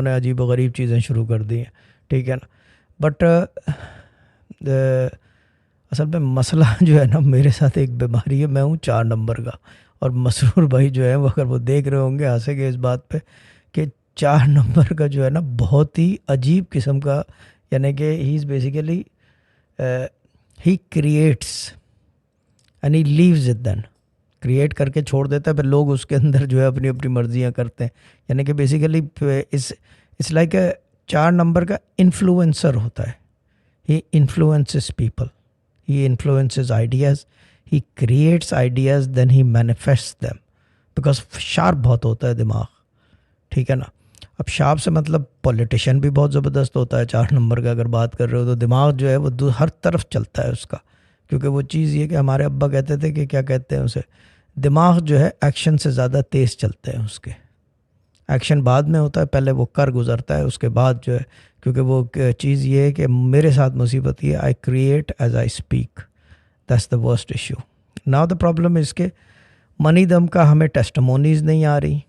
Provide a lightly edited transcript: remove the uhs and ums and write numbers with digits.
لوگوں نے عجیب و غریب چیزیں شروع کر دی ہیں, ٹھیک ہے نا. بٹ اصل میں مسئلہ جو ہے نا, میرے ساتھ ایک بیماری ہے, میں ہوں 4 نمبر کا, اور مسرور بھائی جو ہے وہ اگر وہ دیکھ رہے ہوں گے ہنسیں گے اس بات پہ کہ 4 نمبر کا جو ہے نا بہت ہی عجیب قسم کا, یعنی کہ he is basically he creates and he leaves it then, create کر کے چھوڑ دیتا ہے, پھر لوگ اس کے اندر جو ہے اپنی اپنی مرضیاں کرتے ہیں. یعنی کہ بیسیکلی اٹس لائک 4 نمبر کا انفلوئنسر ہوتا ہے. He influences people, he influences ideas, he creates ideas, then he manifest them, because sharp بہت ہوتا ہے دماغ, ٹھیک ہے نا. اب شارپ سے مطلب پولیٹیشین بھی بہت زبردست ہوتا ہے. 4 نمبر کا اگر بات کر رہے ہو تو دماغ جو ہے وہ ہر طرف چلتا ہے اس کا, کیونکہ وہ چیز یہ کہ ہمارے ابا کہتے تھے کہ کیا کہتے ہیں اسے, دماغ جو ہے ایکشن سے زیادہ تیز چلتے ہیں اس کے. ایکشن بعد میں ہوتا ہے, پہلے وہ کر گزرتا ہے, اس کے بعد جو ہے, کیونکہ وہ چیز یہ ہے کہ میرے ساتھ مصیبت یہ ہے, I create as I speak, that's the worst issue. Now the problem اس کے منی دم کا ہمیں ٹیسٹمونیز نہیں آ رہی,